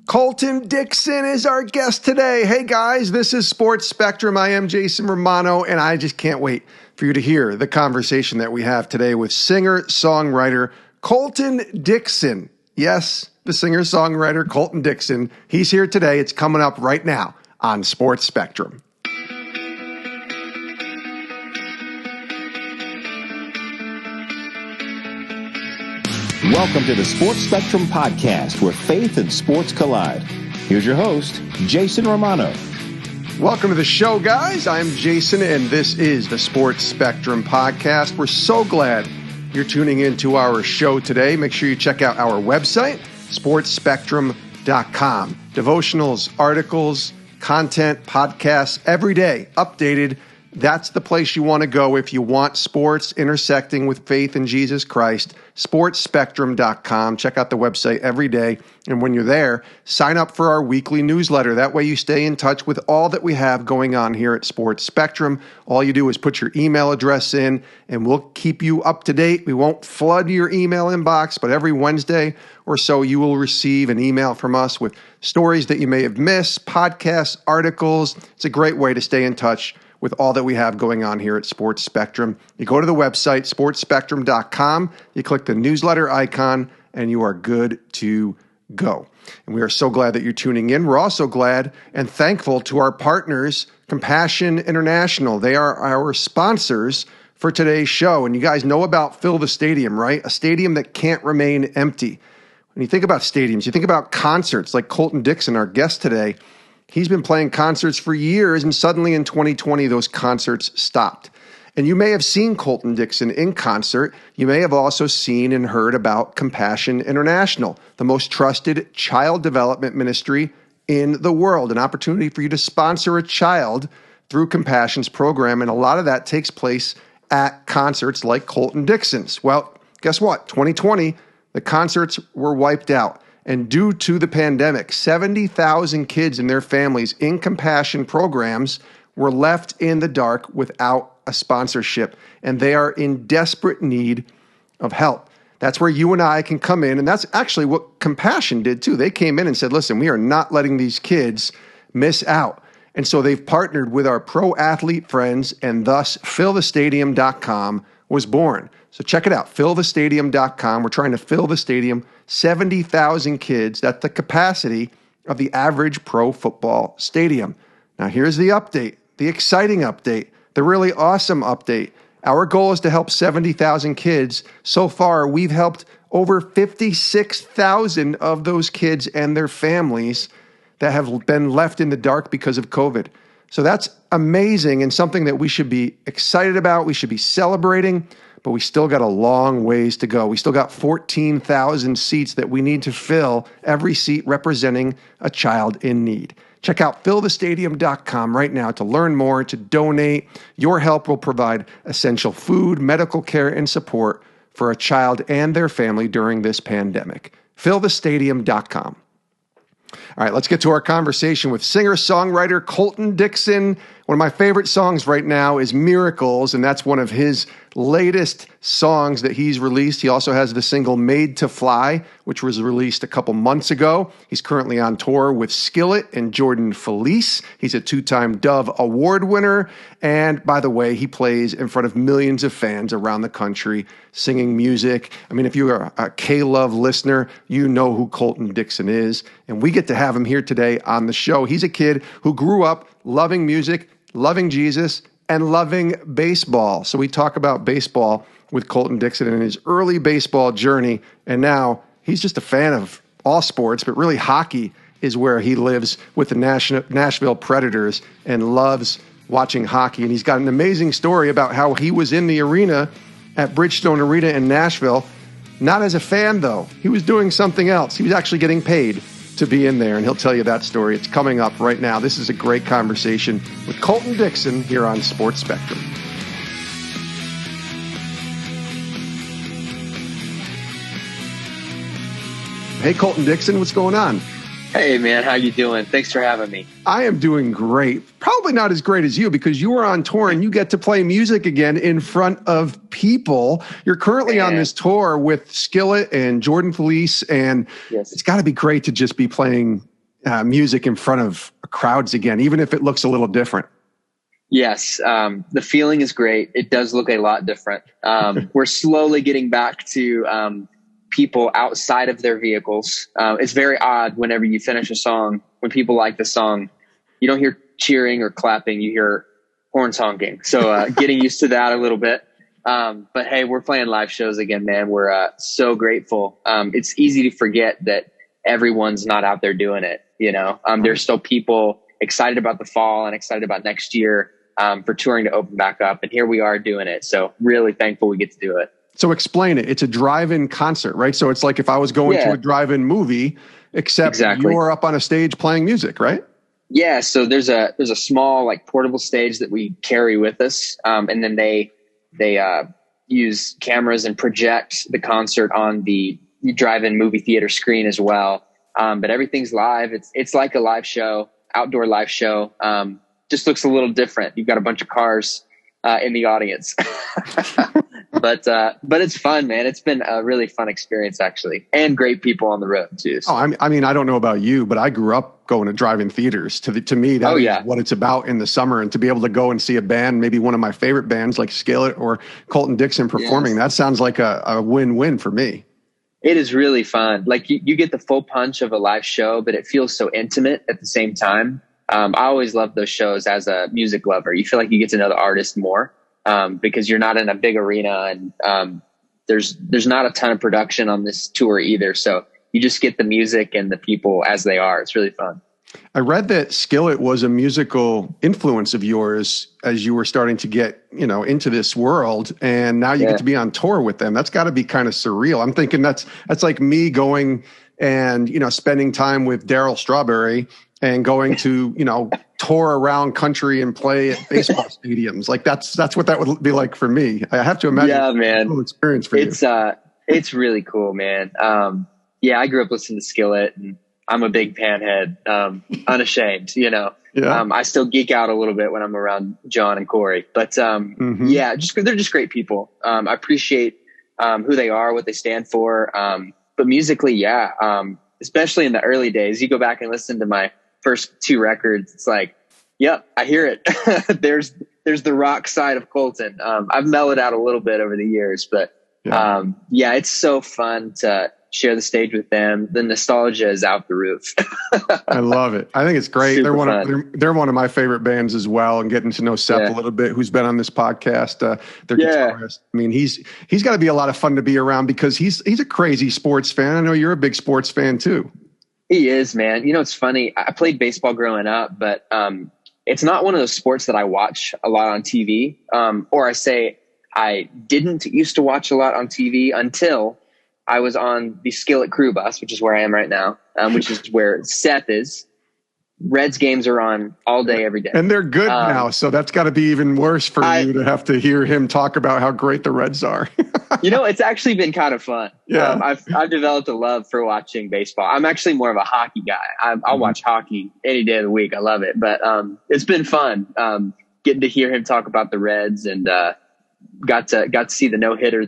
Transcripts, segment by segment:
Colton Dixon is our guest today. Hey guys, this is Sports Spectrum. I am Jason Romano, and I just can't wait for you to hear the conversation that we have today with singer-songwriter Colton Dixon. Yes, the singer-songwriter Colton Dixon. He's here today. It's coming up right now on Sports Spectrum. Welcome to the Sports Spectrum podcast, where faith and sports collide. Here's your host, Jason Romano. Welcome to the show, guys. I'm Jason, and this is the Sports Spectrum podcast. We're so glad you're tuning into our show today. Make sure you check out our website, sportspectrum.com. Devotionals, articles, content, podcasts, every day, updated. That's the place you want to go if you want sports intersecting with faith in Jesus Christ. Sportspectrum.com. Check out the website every day. And when you're there, sign up for our weekly newsletter. That way you stay in touch with all that we have going on here at Sports Spectrum. All you do is put your email address in, and we'll keep you up to date. We won't flood your email inbox, but every Wednesday or so you will receive an email from us with stories that you may have missed, podcasts, articles. It's a great way to stay in touch with all that we have going on here at Sports Spectrum. You go to the website, sportspectrum.com, you click the newsletter icon, and you are good to go. And we are so glad that you're tuning in. We're also glad and thankful to our partners, Compassion International. They are our sponsors for today's show. And you guys know about Fill the Stadium, right? A stadium that can't remain empty. When you think about stadiums, you think about concerts like Colton Dixon, our guest today. He's been playing concerts for years, and suddenly in 2020, those concerts stopped. And you may have seen Colton Dixon in concert. You may have also seen and heard about Compassion International, the most trusted child development ministry in the world, an opportunity for you to sponsor a child through Compassion's program. And a lot of that takes place at concerts like Colton Dixon's. Well, guess what? 2020, the concerts were wiped out. And due to the pandemic, 70,000 kids and their families in Compassion programs were left in the dark without a sponsorship, and they are in desperate need of help. That's where you and I can come in, and that's actually what Compassion did too. They came in and said, listen, we are not letting these kids miss out. And so they've partnered with our pro athlete friends, and thus fillthestadium.com was born. So check it out, fillthestadium.com. We're trying to fill the stadium, 70,000 kids. That's the capacity of the average pro football stadium. Now here's the update, the exciting update, the really awesome update. Our goal is to help 70,000 kids. So far, we've helped over 56,000 of those kids and their families that have been left in the dark because of COVID. So that's amazing and something that we should be excited about. We should be celebrating. But we still got a long ways to go. We still got 14,000 seats that we need to fill, every seat representing a child in need. Check out fillthestadium.com right now to learn more, to donate. Your help will provide essential food, medical care, and support for a child and their family during this pandemic. Fillthestadium.com. All right, let's get to our conversation with singer-songwriter Colton Dixon. One of my favorite songs right now is Miracles, and that's one of his latest songs that he's released. He also has the single Made to Fly, which was released a couple months ago. He's currently on tour with Skillet and Jordan Felice. He's a two-time Dove Award winner. And by the way, he plays in front of millions of fans around the country singing music. I mean, if you're a K-Love listener, you know who Colton Dixon is. And we get to have him here today on the show. He's a kid who grew up loving music, loving Jesus, and loving baseball. So we talk about baseball with Colton Dixon and his early baseball journey. And now he's just a fan of all sports, but really hockey is where he lives with the Nashville Predators and loves watching hockey. And he's got an amazing story about how he was in the arena at Bridgestone Arena in Nashville, not as a fan though. He was doing something else. He was actually getting paid to be in there, and he'll tell you that story. It's coming up right now. This is a great conversation with Colton Dixon here on Sports Spectrum. Hey, Colton Dixon, what's going on? Hey, man, how you doing? Thanks for having me. I am doing great. Probably not as great as you because you were on tour and you get to play music again in front of people. You're currently on this tour with Skillet and Jordan Felice, and It's got to be great to just be playing music in front of crowds again, even if it looks a little different. Yes. The feeling is great. It does look a lot different. We're slowly getting back to people outside of their vehicles. It's very odd whenever you finish a song, when people like the song, you don't hear cheering or clapping, you hear horns honking. So getting used to that a little bit. But hey, we're playing live shows again, man. We're so grateful. It's easy to forget that everyone's not out there doing it. There's still people excited about the fall and excited about next year for touring to open back up. And here we are doing it. So really thankful we get to do it. So explain it. It's a drive-in concert, right? So it's like if I was going to a drive-in movie, except you're up on a stage playing music, right? Yeah. So there's a small like portable stage that we carry with us. And then they use cameras and project the concert on the drive-in movie theater screen as well. But everything's live. It's like a live show, outdoor live show. Just looks a little different. You've got a bunch of cars in the audience, but it's fun, man. It's been a really fun experience actually, and great people on the road too. So. Oh, I mean, I don't know about you, but I grew up going to drive-in theaters. To me, that is what it's about in the summer, and to be able to go and see a band, maybe one of my favorite bands like Skillet or Colton Dixon performing, that sounds like a win-win for me. It is really fun. Like you get the full punch of a live show, but it feels so intimate at the same time. I always love those shows as a music lover. You feel like you get to know the artist more because you're not in a big arena, and there's not a ton of production on this tour either. So you just get the music and the people as they are. It's really fun. I read that Skillet was a musical influence of yours as you were starting to get, into this world, and now you get to be on tour with them. That's got to be kind of surreal. I'm thinking that's like me going and, spending time with Darryl Strawberry and going to, tour around country and play at baseball stadiums. Like that's what that would be like for me. I have to imagine. Yeah, man. Cool experience for you. It's really cool, man. I grew up listening to Skillet, and I'm a big Panhead, unashamed, I still geek out a little bit when I'm around John and Corey, but they're just great people. I appreciate who they are, what they stand for. But musically, especially in the early days, you go back and listen to my first 2 records. It's like, yep, I hear it. there's the rock side of Colton. I've mellowed out a little bit over the years, but it's so fun to share the stage with them. The nostalgia is out the roof. I love it. I think it's great. They're one of my favorite bands as well. And getting to know Seth a little bit, who's been on this podcast, their guitarist. I mean, he's got to be a lot of fun to be around because he's a crazy sports fan. I know you're a big sports fan too. He is, man. It's funny. I played baseball growing up, but it's not one of those sports that I watch a lot on TV. Or I say I didn't used to watch a lot on TV until I was on the Skillet crew bus, which is where I am right now, which is where Seth is. Reds games are on all day, every day. And they're good now, so that's got to be even worse for you to have to hear him talk about how great the Reds are. It's actually been kind of fun. Yeah. I've developed a love for watching baseball. I'm actually more of a hockey guy. I'll watch hockey any day of the week. I love it. But it's been fun getting to hear him talk about the Reds, and got to see the no-hitter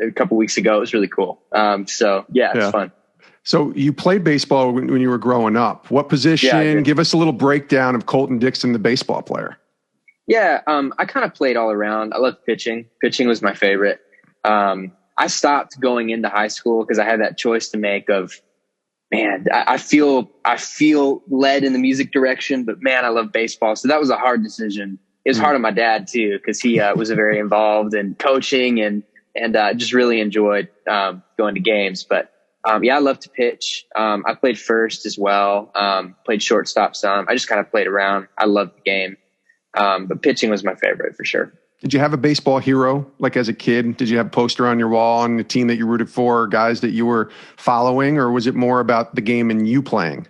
a couple weeks ago. It was really cool. It's fun. So you played baseball when you were growing up. What position? Give us a little breakdown of Colton Dixon, the baseball player. Yeah, I kind of played all around. I loved pitching. Pitching was my favorite. I stopped going into high school because I had that choice to make of, man, I feel led in the music direction, but man, I love baseball. So that was a hard decision. It was hard on my dad too, because he was very involved in coaching and just really enjoyed going to games. But I love to pitch. I played first as well. Played shortstop some. I just kind of played around. I loved the game. But pitching was my favorite for sure. Did you have a baseball hero, like as a kid? Did you have a poster on your wall on the team that you rooted for, or guys that you were following, or was it more about the game and you playing?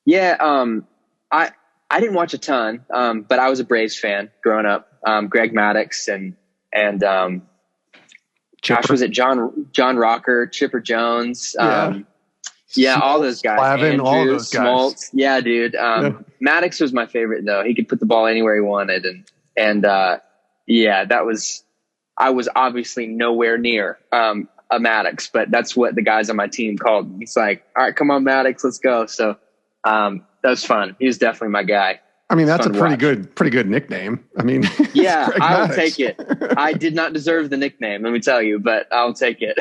Yeah, I didn't watch a ton, but I was a Braves fan growing up. Greg Maddux and gosh, was it John Rocker, Chipper Jones? All those guys. Flavin, Andrew, all those guys. Smoltz. Yeah, dude. Maddox was my favorite though. He could put the ball anywhere he wanted. I was obviously nowhere near, a Maddox, but that's what the guys on my team called me. It's like, all right, come on, Maddox, let's go. So That was fun. He was definitely my guy. I mean, that's a pretty good nickname. I mean, yeah, I will take it. I did not deserve the nickname, let me tell you, but I'll take it.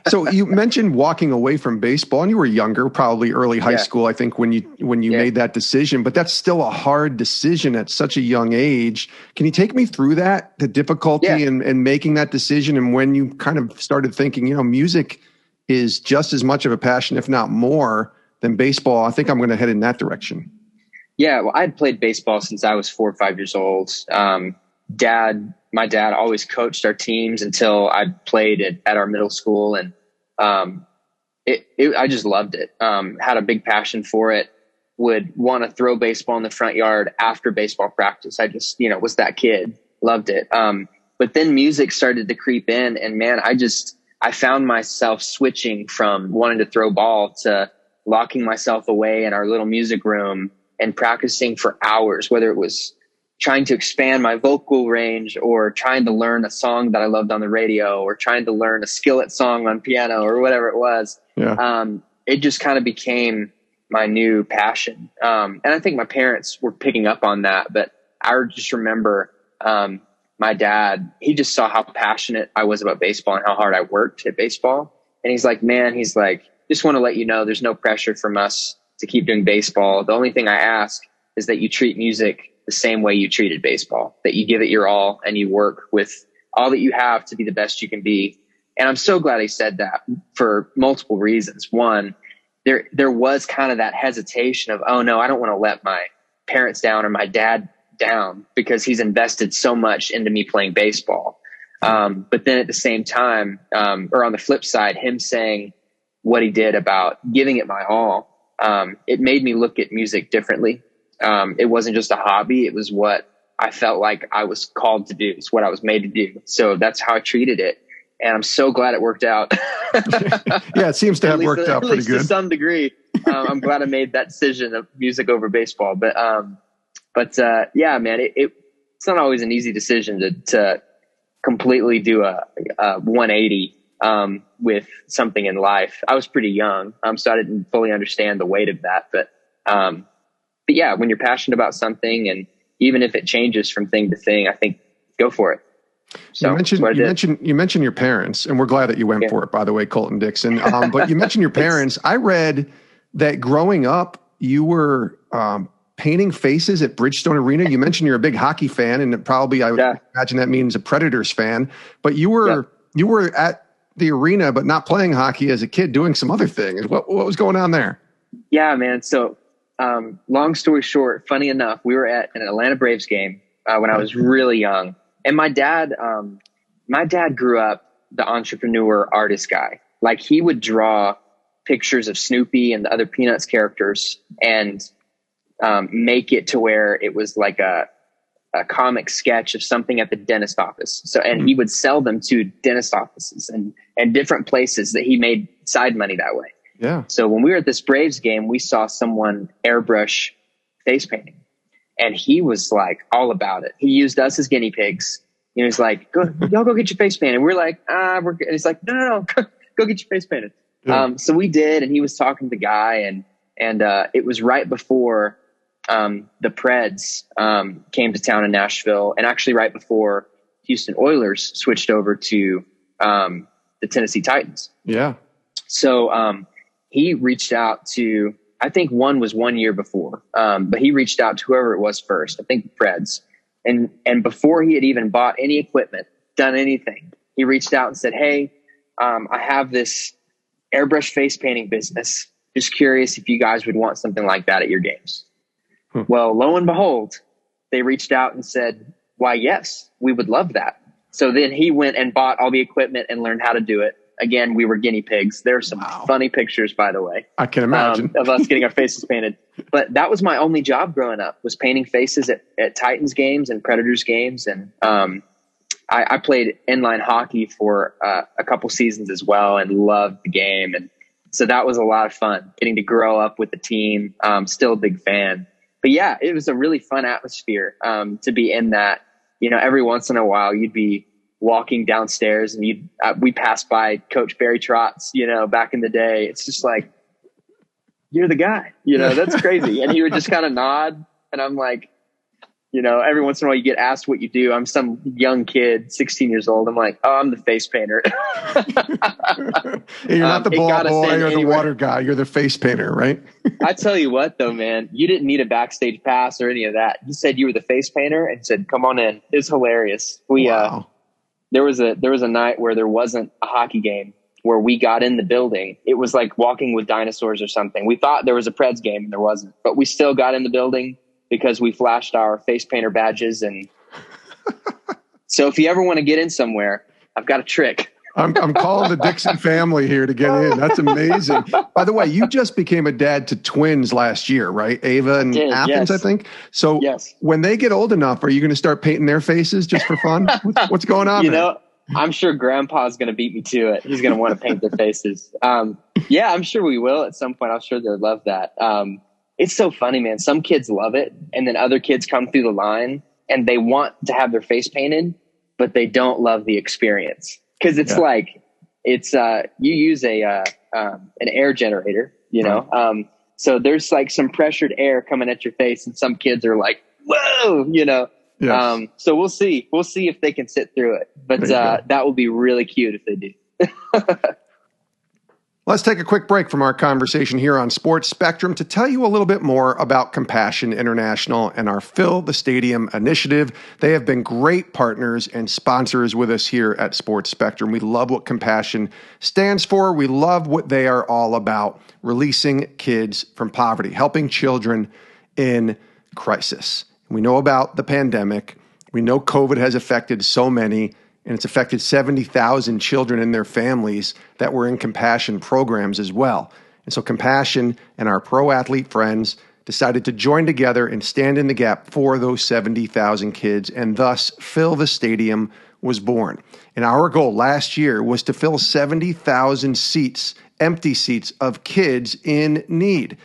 So you mentioned walking away from baseball, and you were younger, probably early high school, I think, when you made that decision. But that's still a hard decision at such a young age. Can you take me through that, the difficulty in making that decision, and when you kind of started thinking, music is just as much of a passion, if not more, than baseball. I think I'm going to head in that direction. Yeah, well, I'd played baseball since I was 4 or 5 years old. My dad always coached our teams until I played at our middle school, and I just loved it. Had a big passion for it. Would want to throw baseball in the front yard after baseball practice. I just, was that kid. Loved it. But then music started to creep in, and man, I found myself switching from wanting to throw ball to locking myself away in our little music room and practicing for hours, whether it was trying to expand my vocal range or trying to learn a song that I loved on the radio or trying to learn a skillet song on piano or whatever it was. Yeah. It just kind of became my new passion. And I think my parents were picking up on that, but I just remember, my dad, he just saw how passionate I was about baseball and how hard I worked at baseball. And he's like, just want to let you know, there's no pressure from us to keep doing baseball. The only thing I ask is that you treat music the same way you treated baseball, that you give it your all and you work with all that you have to be the best you can be. And I'm so glad he said that for multiple reasons. One, there was kind of that hesitation of, oh no, I don't want to let my parents down or my dad down because he's invested so much into me playing baseball. But then at the same time, or on the flip side, him saying what he did about giving it my all, it made me look at music differently. It wasn't just a hobby. It was what I felt like I was called to do. It's what I was made to do. So that's how I treated it. And I'm so glad it worked out. Yeah, it seems to have worked out pretty good. To some degree. I'm glad I made that decision of music over baseball. But yeah, man, it's not always an easy decision to completely do a 180 with something in life. I was pretty young, so I didn't fully understand the weight of that. But yeah, when you're passionate about something, and even if it changes from thing to thing, I think go for it. So you mentioned your parents, and we're glad that you went for it, by the way, Colton Dixon. But you mentioned your parents. I read that growing up, you were painting faces at Bridgestone Arena. You mentioned you're a big hockey fan, and probably I would imagine that means a Predators fan. But you were at the arena, but not playing hockey as a kid, doing some other things. What was going on there? Yeah, man. So long story short, funny enough, we were at an Atlanta Braves game when I was really young. And my dad grew up the entrepreneur artist guy. Like, he would draw pictures of Snoopy and the other Peanuts characters and make it to where it was like a comic sketch of something at the dentist office. So, and he would sell them to dentist offices and different places that he made side money that way. Yeah. So when we were at this Braves game, we saw someone airbrush face painting. And he was like all about it. He used us as guinea pigs. He was like, y'all go get your face painted. We're like, we're good. And he's like, no, go get your face painted. Yeah. So we did, and he was talking to the guy, and it was right before the Preds came to town in Nashville, and actually right before Houston Oilers switched over to the Tennessee Titans. Yeah. So he reached out to, I think one was 1 year before, but he reached out to whoever it was first, I think the Preds. And before he had even bought any equipment, done anything, he reached out and said, hey, I have this airbrush face painting business. Just curious if you guys would want something like that at your games. Well, lo and behold, they reached out and said, why, yes, we would love that. So then he went and bought all the equipment and learned how to do it. Again, we were guinea pigs. There are some funny pictures, by the way. I can imagine. Of us getting our faces painted. But that was my only job growing up, was painting faces at Titans games and Predators games. And I played inline hockey for a couple seasons as well and loved the game. And so that was a lot of fun, getting to grow up with the team. Still a big fan. But yeah, it was a really fun atmosphere to be in that. You know, every once in a while you'd be walking downstairs and we passed by Coach Barry Trotz, back in the day. It's just like, you're the guy, that's crazy. And he would just kind of nod. And I'm like, every once in a while you get asked what you do. I'm some young kid, 16 years old. I'm like, oh, I'm the face painter. You're not the ball boy or the water guy. You're the face painter, right? I tell you what, though, man, you didn't need a backstage pass or any of that. You said you were the face painter and said, come on in. It's hilarious. Wow. There was a night where there wasn't a hockey game where we got in the building. It was like walking with dinosaurs or something. We thought there was a Preds game and there wasn't, but we still got in the building because we flashed our face painter badges. And so if you ever want to get in somewhere, I've got a trick. I'm calling the Dixon family here to get in. That's amazing. By the way, you just became a dad to twins last year, right? Ava and Athens, yes. I think. So when they get old enough, are you going to start painting their faces just for fun? What's going on? I'm sure Grandpa's going to beat me to it. He's going to want to paint their faces. Yeah, I'm sure we will at some point. I'm sure they'll love that. It's so funny, man. Some kids love it. And then other kids come through the line and they want to have their face painted, but they don't love the experience. Cause it's you use an air generator, Right. So there's like some pressured air coming at your face and some kids are like, whoa, Yes. So we'll see if they can sit through it, but that will be really cute if they do. Let's take a quick break from our conversation here on Sports Spectrum to tell you a little bit more about Compassion International and our Fill the Stadium initiative. They have been great partners and sponsors with us here at Sports Spectrum. We love what Compassion stands for. We love what they are all about, releasing kids from poverty, helping children in crisis. We know about the pandemic. We know COVID has affected so many, and it's affected 70,000 children and their families that were in Compassion programs as well. And so Compassion and our pro athlete friends decided to join together and stand in the gap for those 70,000 kids, and thus Fill the Stadium was born. And our goal last year was to fill 70,000 seats, empty seats of kids in need.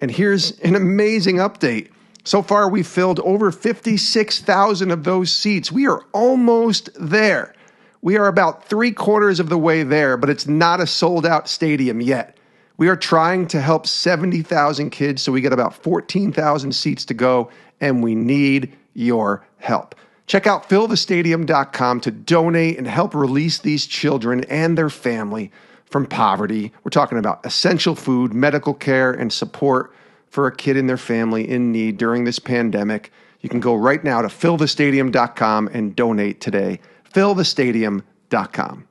And here's an amazing update. So far, we've filled over 56,000 of those seats. We are almost there. We are about 3/4 of the way there, but it's not a sold-out stadium yet. We are trying to help 70,000 kids, so we got about 14,000 seats to go, and we need your help. Check out fillthestadium.com to donate and help release these children and their family from poverty. We're talking about essential food, medical care, and support for a kid and their family in need during this pandemic. You can go right now to fillthestadium.com and donate today. fillthestadium.com.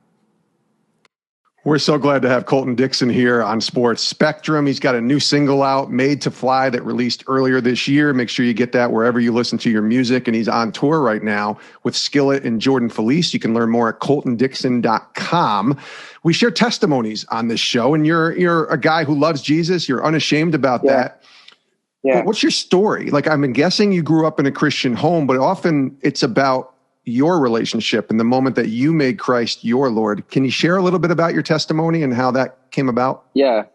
We're so glad to have Colton Dixon here on Sports Spectrum. He's got a new single out, Made to Fly, that released earlier this year. Make sure you get that wherever you listen to your music. And he's on tour right now with Skillet and Jordan Felice. You can learn more at coltondixon.com. We share testimonies on this show, and you're a guy who loves Jesus. You're unashamed about that. Yeah. But what's your story? Like, I'm guessing you grew up in a Christian home, but often it's about your relationship and the moment that you made Christ your Lord. Can you share a little bit about your testimony and how that came about? Yeah,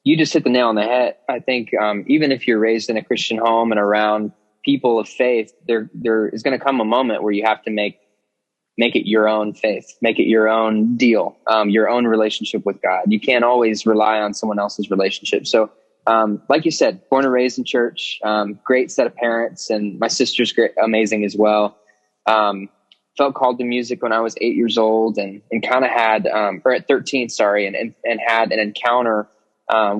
you just hit the nail on the head. I think even if you're raised in a Christian home and around people of faith, there is going to come a moment where you have to make it your own faith, make it your own deal, your own relationship with God. You can't always rely on someone else's relationship. So like you said, born and raised in church, great set of parents, and my sister's amazing as well. Felt called to music when I was 8 years old and kind of had, or at 13, sorry, and had an encounter,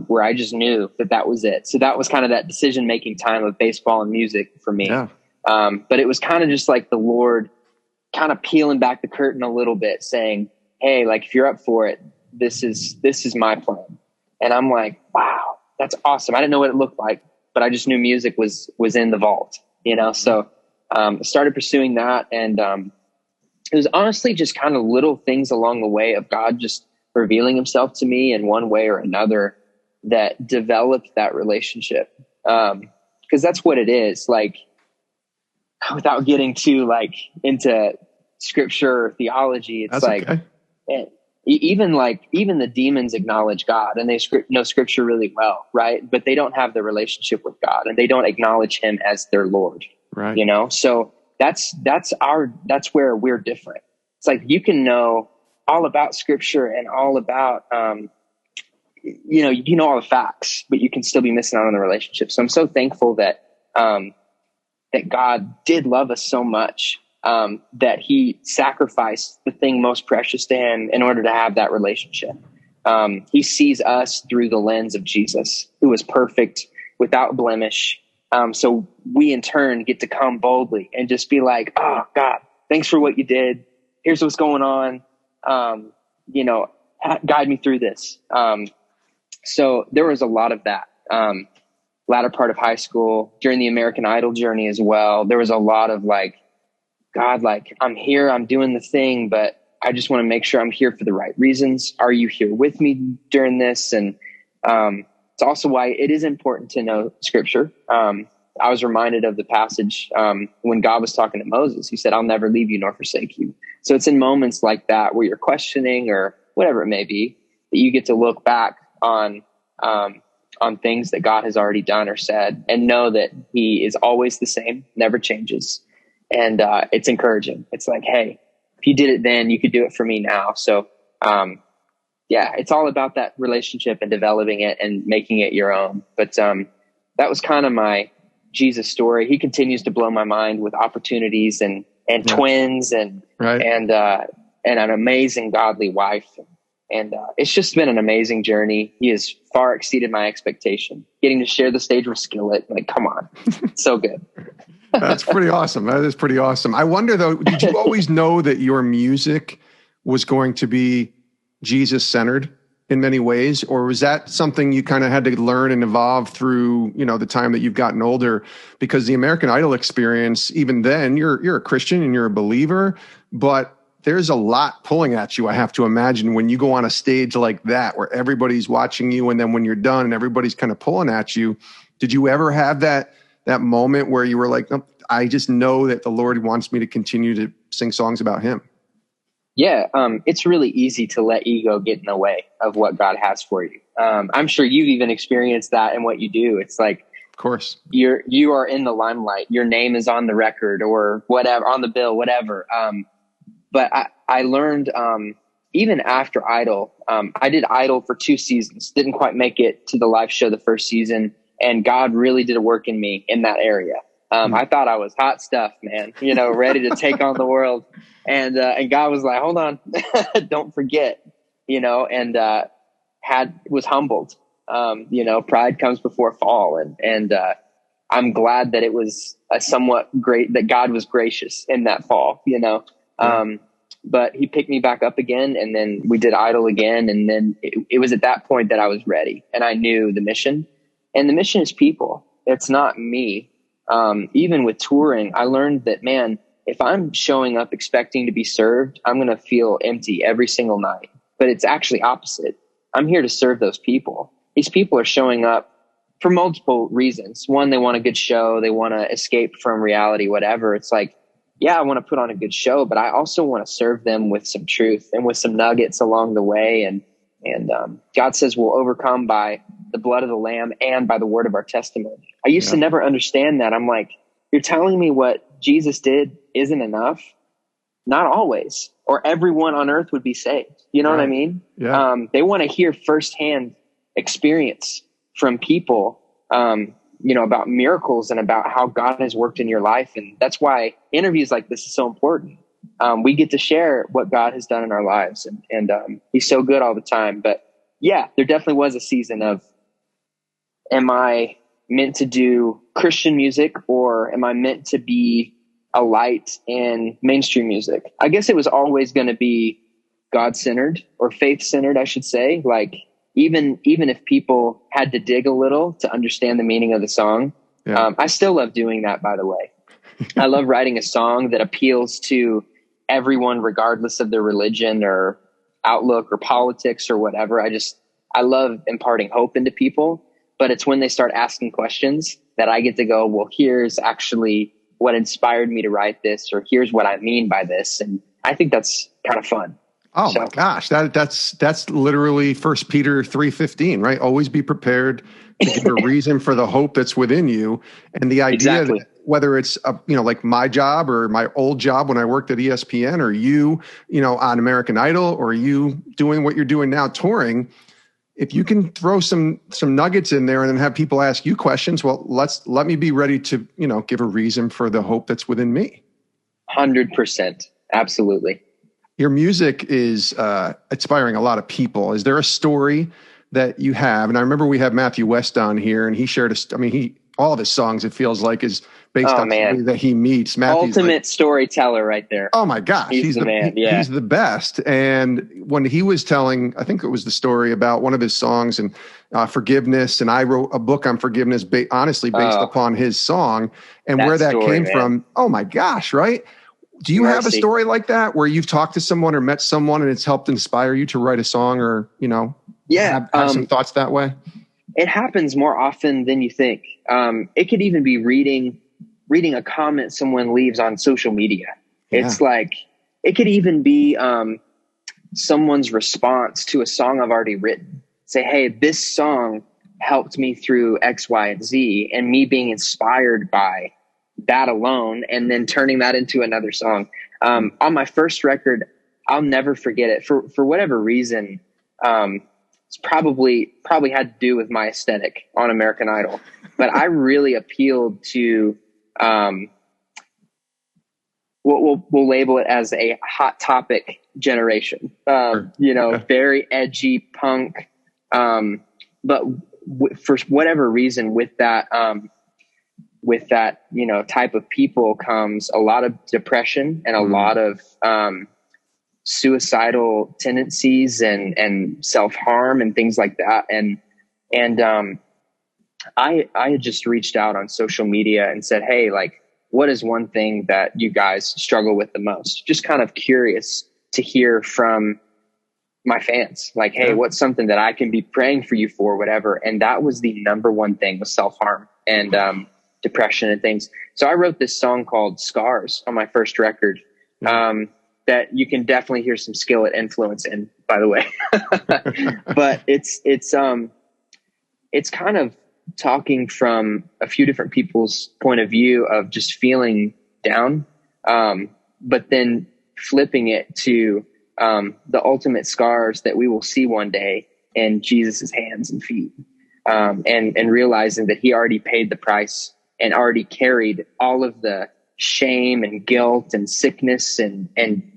where I just knew that was it. So that was kind of that decision-making time of baseball and music for me. Yeah. But it was kind of just like the Lord kind of peeling back the curtain a little bit, saying, hey, like, if you're up for it, this is my plan. And I'm like, wow. That's awesome. I didn't know what it looked like, but I just knew music was in the vault, So I started pursuing that, and it was honestly just kind of little things along the way of God just revealing himself to me in one way or another that developed that relationship. Because that's what it is. Like, without getting too into scripture or theology, it's that's like, okay. Even the demons acknowledge God and they know scripture really well, right? But they don't have the relationship with God and they don't acknowledge him as their Lord, right? So that's where we're different. It's like, you can know all about scripture and all about, you know all the facts, but you can still be missing out on the relationship. So I'm so thankful that that God did love us so much that he sacrificed the thing most precious to him in order to have that relationship. He sees us through the lens of Jesus, who is perfect, without blemish. So we in turn get to come boldly and just be like, oh God, thanks for what you did. Here's what's going on. Guide me through this. So there was a lot of that. Latter part of high school, during the American Idol journey as well, there was a lot of like, God, like, I'm here, I'm doing the thing, but I just want to make sure I'm here for the right reasons. Are you here with me during this? And it's also why it is important to know scripture. I was reminded of the passage when God was talking to Moses. He said, I'll never leave you nor forsake you. So it's in moments like that where you're questioning or whatever it may be, that you get to look back on things that God has already done or said and know that he is always the same, never changes. And it's encouraging. It's like, hey, if you did it then, you could do it for me now. So it's all about that relationship and developing it and making it your own. But that was kind of my Jesus story. He continues to blow my mind with opportunities and twins and an amazing godly wife. And it's just been an amazing journey. He has far exceeded my expectation. Getting to share the stage with Skillet, like, come on, so good. That's pretty awesome. That is pretty awesome. I wonder though, did you always know that your music was going to be Jesus centered in many ways, or was that something you kind of had to learn and evolve through, the time that you've gotten older? Because the American Idol experience, even then, you're a Christian and you're a believer, but there's a lot pulling at you, I have to imagine, when you go on a stage like that, where everybody's watching you, and then when you're done and everybody's kind of pulling at you. Did you ever have that moment where you were like, oh, I just know that the Lord wants me to continue to sing songs about him? Yeah, it's really easy to let ego get in the way of what God has for you. I'm sure you've even experienced that in what you do. It's like, of course, you are in the limelight. Your name is on the record or whatever, on the bill, whatever. But I learned, even after Idol, I did Idol for 2 seasons, didn't quite make it to the live show the first season. And God really did a work in me in that area. I thought I was hot stuff, man, ready to take on the world. And God was like, hold on, don't forget, and was humbled. Pride comes before fall. And I'm glad that it was somewhat great that God was gracious in that fall, but he picked me back up again, and then we did Idol again. And then it was at that point that I was ready, and I knew the mission, and the mission is people. It's not me. Even with touring, I learned that, man, if I'm showing up expecting to be served, I'm going to feel empty every single night. But it's actually opposite. I'm here to serve those people. These people are showing up for multiple reasons. One, they want a good show. They want to escape from reality, whatever. It's like, yeah, I want to put on a good show, but I also want to serve them with some truth and with some nuggets along the way. And God says we'll overcome by the blood of the Lamb and by the word of our testimony. I used to never understand that. I'm like, you're telling me what Jesus did isn't enough? Not always, or everyone on earth would be saved. You know what I mean? Yeah. They want to hear firsthand experience from people, about miracles and about how God has worked in your life. And that's why interviews like this is so important. We get to share what God has done in our lives, and he's so good all the time. But yeah, there definitely was a season of, am I meant to do Christian music, or am I meant to be a light in mainstream music? I guess it was always going to be God-centered, or faith-centered, I should say. Like, even if people had to dig a little to understand the meaning of the song, I still love doing that, by the way. I love writing a song that appeals to everyone, regardless of their religion or outlook or politics or whatever. I love imparting hope into people, but it's when they start asking questions that I get to go, well, here's actually what inspired me to write this, or here's what I mean by this. And I think that's kind of fun. Oh my gosh. That's literally 1 Peter 3:15, right? Always be prepared to give a reason for the hope that's within you. And the idea that whether it's like my job or my old job when I worked at ESPN, or you on American Idol, or you doing what you're doing now, touring, if you can throw some nuggets in there and then have people ask you questions, well, let me be ready to, give a reason for the hope that's within me. 100%. Absolutely. Your music is inspiring a lot of people. Is there a story that you have? And I remember we had Matthew West on here, and he shared all of his songs, it feels like, is based on somebody that he meets. Matthew's ultimate storyteller right there. Oh my gosh. He's the man. Yeah. He's the best. And when he was telling, I think it was the story about one of his songs and forgiveness. And I wrote a book on forgiveness, honestly based upon his song and where that came from. Oh my gosh. Right. Do you have a story like that where you've talked to someone or met someone and it's helped inspire you to write a song or, have some thoughts that way? It happens more often than you think. It could even be reading a comment someone leaves on social media. Yeah. It's like, it could even be someone's response to a song I've already written. Say, hey, this song helped me through X, Y, and Z, and me being inspired by that alone, and then turning that into another song. On my first record, I'll never forget it. For whatever reason, it's probably had to do with my aesthetic on American Idol, but I really appealed to we'll label it as a hot topic generation. Very edgy punk, but for whatever reason, with that type of people comes a lot of depression and a lot of suicidal tendencies and self-harm and things like that. And I had just reached out on social media and said, hey, like, what is one thing that you guys struggle with the most? Just kind of curious to hear from my fans. Like, hey, what's something that I can be praying for you for, whatever. And that was the number one thing, was self-harm and depression and things. So I wrote this song called Scars on my first record. That you can definitely hear some Skillet influence in, by the way. But it's kind of talking from a few different people's point of view of just feeling down, but then flipping it to the ultimate scars that we will see one day in Jesus's hands and feet, and realizing that he already paid the price and already carried all of the shame and guilt and sickness and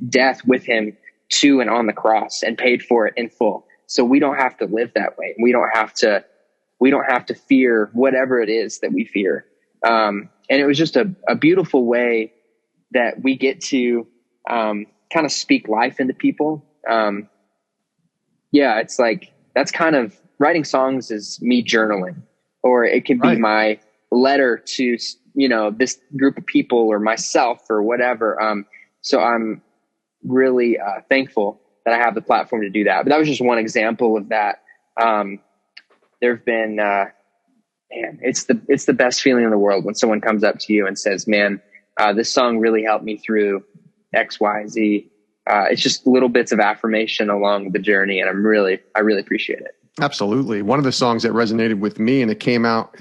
death with him to and on the cross, and paid for it in full. So we don't have to live that way. We don't have to fear whatever it is that we fear. And it was just a beautiful way that we get to kind of speak life into people. It's like, that's kind of, writing songs is me journaling, or it can be my letter to this group of people or myself or whatever. So I'm really thankful that I have the platform to do that. But that was just one example of that. There've been, it's the best feeling in the world when someone comes up to you and says, man, this song really helped me through X, Y, Z. It's just little bits of affirmation along the journey. And I really appreciate it. Absolutely. One of the songs that resonated with me, and it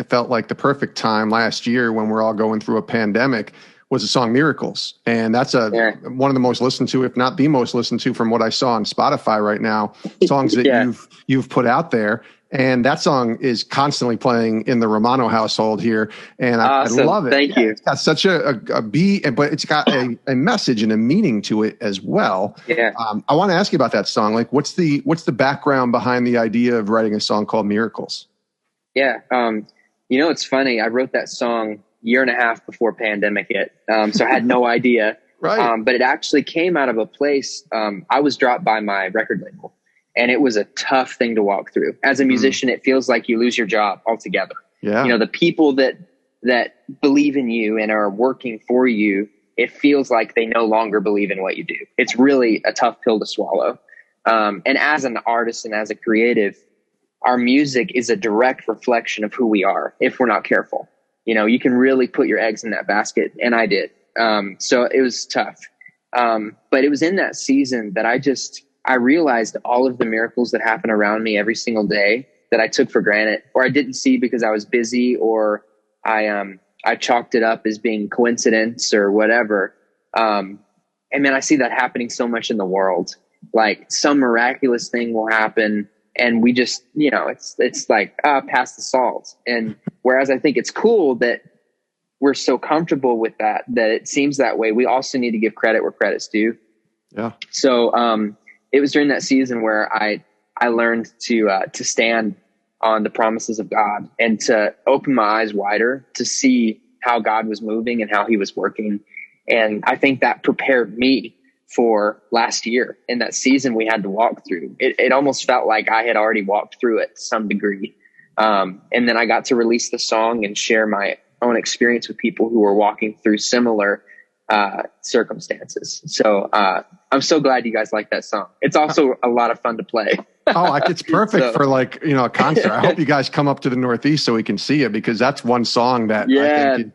felt like the perfect time last year when we're all going through a pandemic, was the song Miracles. And that's one of the most listened to, if not the most listened to, from what I saw on Spotify right now, songs that you've put out there. And that song is constantly playing in the Romano household here. And awesome. I love it. Thank you. It's got such a beat, but it's got a message and a meaning to it as well. Yeah. I want to ask you about that song. Like, what's the background behind the idea of writing a song called Miracles? Yeah. It's funny. I wrote that song 1.5 years before pandemic hit. So I had no idea. Right. But it actually came out of a place. I was dropped by my record label. And it was a tough thing to walk through. As a musician, it feels like you lose your job altogether. Yeah. The people that believe in you and are working for you, it feels like they no longer believe in what you do. It's really a tough pill to swallow. And as an artist and as a creative, our music is a direct reflection of who we are if we're not careful. You can really put your eggs in that basket. And I did. So it was tough. But it was in that season that I realized all of the miracles that happen around me every single day that I took for granted, or I didn't see because I was busy, or I chalked it up as being coincidence or whatever. And man, I see that happening so much in the world. Like, some miraculous thing will happen And we just, it's like, pass the salt. And whereas I think it's cool that we're so comfortable with that it seems that way, we also need to give credit where credit's due. Yeah. So, it was during that season where I learned to stand on the promises of God and to open my eyes wider to see how God was moving and how he was working. And I think that prepared me for last year in that season we had to walk through. It almost felt like I had already walked through it to some degree. And then I got to release the song and share my own experience with people who were walking through similar circumstances. So I'm so glad you guys like that song. It's also a lot of fun to play. It's perfect for a concert. I hope you guys come up to the Northeast so we can see it, because that's one song that I think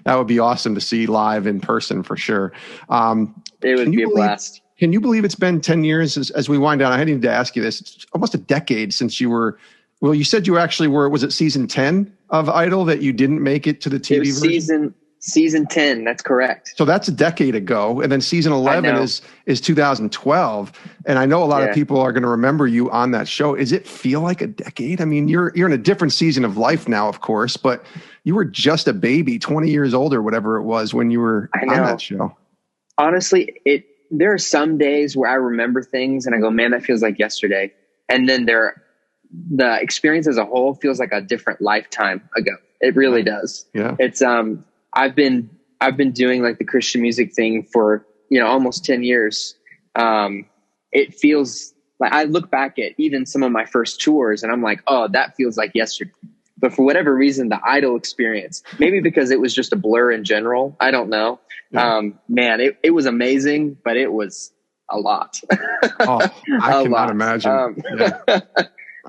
that would be awesome to see live in person for sure. It would be a blast. Can you believe it's been 10 years as we wind down? I need to ask you this. It's almost a decade since you were, you said you actually were, was it season 10 of Idol that you didn't make it to the TV version? Season 10. That's correct. So that's a decade ago. And then season 11 is 2012. And I know a lot of people are going to remember you on that show. Does it feel like a decade? I mean, you're in a different season of life now, of course, but you were just a baby, 20 years old or whatever it was when you were on that show. Honestly, there are some days where I remember things and I go, man, that feels like yesterday. And then the experience as a whole feels like a different lifetime ago. It really does. Yeah. It's, I've been doing like the Christian music thing for, almost 10 years. It feels like I look back at even some of my first tours and I'm like, oh, that feels like yesterday. But for whatever reason, the Idol experience, maybe because it was just a blur in general, I don't know. Yeah. Man, it was amazing, but it was a lot. I cannot imagine.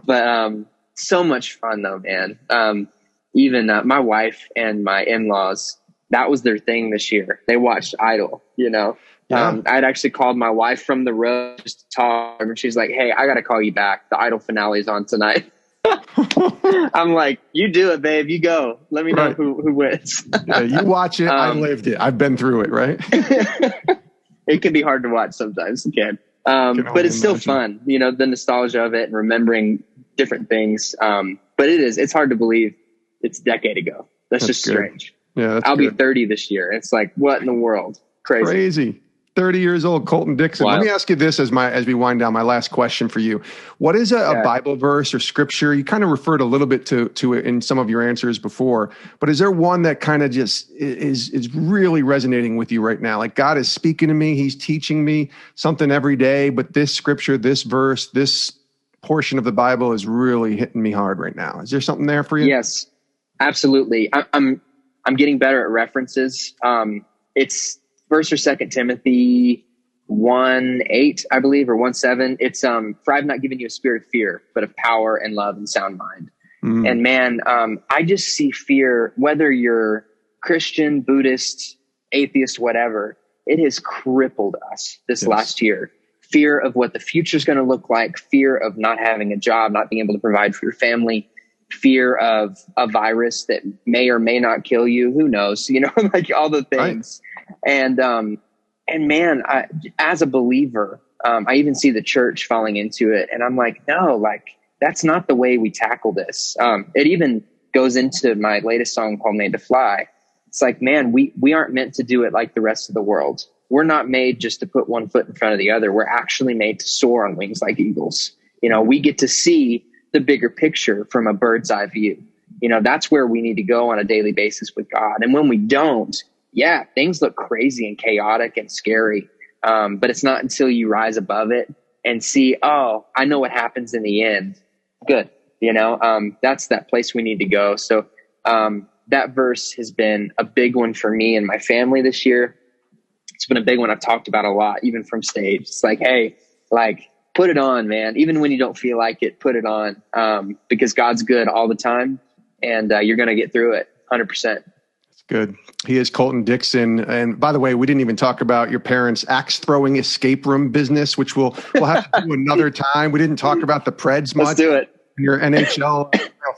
But so much fun though, man. Even my wife and my in-laws, that was their thing this year. They watched Idol, Yeah. I'd actually called my wife from the road just to talk, and she's like, hey, I got to call you back. The Idol finale is on tonight. I'm like, you do it, babe. You go. Let me know who wins. You watch it. I lived it. I've been through it, right? It can be hard to watch sometimes. It can. But it's still fun, the nostalgia of it and remembering different things. But it's hard to believe it's a decade ago. That's just good. Strange. Yeah, I'll be 30 this year. It's like, what in the world? Crazy. 30 years old, Colton Dixon. Wow. Let me ask you this as we wind down, my last question for you. What is a Bible verse or scripture? You kind of referred a little bit to it in some of your answers before, but is there one that kind of just is really resonating with you right now? Like God is speaking to me. He's teaching me something every day, but this scripture, this verse, this portion of the Bible is really hitting me hard right now. Is there something there for you? Yes, absolutely. I'm getting better at references. It's 1st or 2nd Timothy 1:8, I believe, or 1:7. It's for I've not given you a spirit of fear, but of power and love and sound mind. And man, I just see fear, whether you're Christian, Buddhist, atheist, whatever, it has crippled us this last year. Fear of what the future is going to look like, fear of not having a job, not being able to provide for your family, fear of a virus that may or may not kill you. Who knows? Like all the things. Right. And man, as a believer, I even see the church falling into it. And I'm like, no, like that's not the way we tackle this. It even goes into my latest song called Made to Fly. It's like, man, we aren't meant to do it like the rest of the world. We're not made just to put one foot in front of the other. We're actually made to soar on wings like eagles. We get to see the bigger picture from a bird's eye view. That's where we need to go on a daily basis with God. And when we don't, things look crazy and chaotic and scary. But it's not until you rise above it and see, oh, I know what happens in the end. Good. That's that place we need to go. So, that verse has been a big one for me and my family this year. It's been a big one I've talked about a lot, even from stage. It's like, hey, put it on, man. Even when you don't feel like it, put it on. Because God's good all the time and you're going to get through it 100%. That's good. He is Colton Dixon. And by the way, we didn't even talk about your parents' axe throwing escape room business, which we'll have to do another time. We didn't talk about the Preds much. Let's do it. Your NHL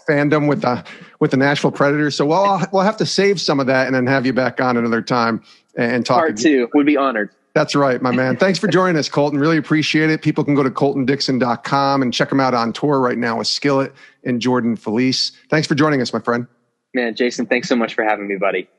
fandom with the Nashville Predators. So we'll have to save some of that and then have you back on another time and talk. Part 2 would be honored. That's right, my man. Thanks for joining us, Colton. Really appreciate it. People can go to coltondixon.com and check him out on tour right now with Skillet and Jordan Felice. Thanks for joining us, my friend. Man, Jason, thanks so much for having me, buddy.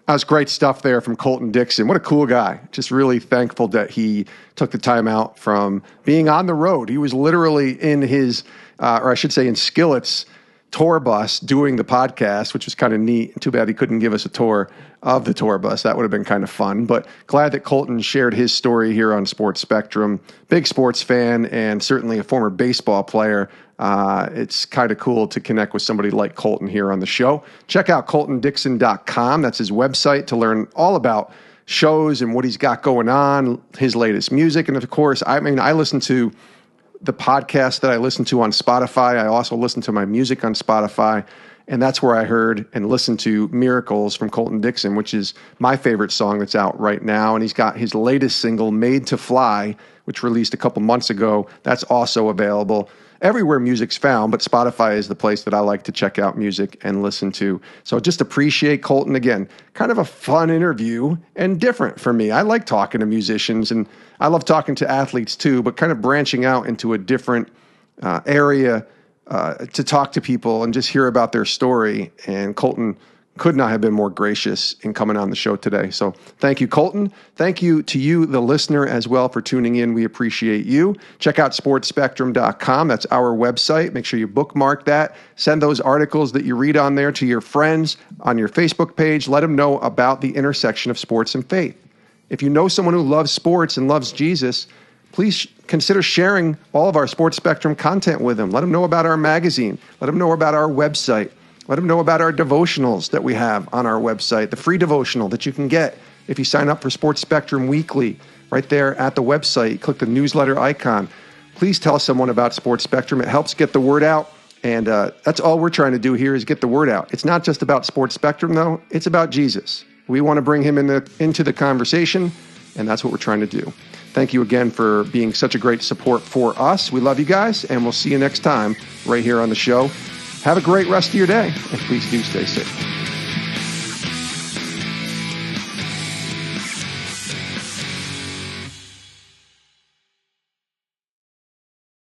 That was great stuff there from Colton Dixon. What a cool guy. Just really thankful that he took the time out from being on the road. He was literally in his, or I should say in Skillet's tour bus doing the podcast, which was kind of neat. Too bad he couldn't give us a tour of the tour bus. That would have been kind of fun. But glad that Colton shared his story here on Sports Spectrum. Big sports fan and certainly a former baseball player. It's kind of cool to connect with somebody like Colton here on the show. Check out coltondixon.com. That's his website to learn all about shows and what he's got going on, his latest music. And of course, I listen to the podcast that I listen to on Spotify. I also listen to my music on Spotify. And that's where I heard and listened to Miracles from Colton Dixon, which is my favorite song that's out right now. And he's got his latest single, Made to Fly, which released a couple months ago. That's also available everywhere music's found, but Spotify is the place that I like to check out music and listen to. So just appreciate Colton again. Kind of a fun interview and different for me. I like talking to musicians and I love talking to athletes too, but kind of branching out into a different area to talk to people and just hear about their story. And Colton could not have been more gracious in coming on the show today. So thank you, Colton. Thank you to you, the listener, as well for tuning in. We appreciate you. Check out sportspectrum.com. That's our website. Make sure you bookmark that. Send those articles that you read on there to your friends on your Facebook page. Let them know about the intersection of sports and faith. If you know someone who loves sports and loves Jesus, please consider sharing all of our Sports Spectrum content with them. Let them know about our magazine. Let them know about our website. Let them know about our devotionals that we have on our website, the free devotional that you can get if you sign up for Sports Spectrum Weekly right there at the website. Click the newsletter icon. Please tell someone about Sports Spectrum. It helps get the word out, and that's all we're trying to do here is get the word out. It's not just about Sports Spectrum, though. It's about Jesus. We want to bring him into the conversation, and that's what we're trying to do. Thank you again for being such a great support for us. We love you guys, and we'll see you next time right here on the show. Have a great rest of your day, and please do stay safe.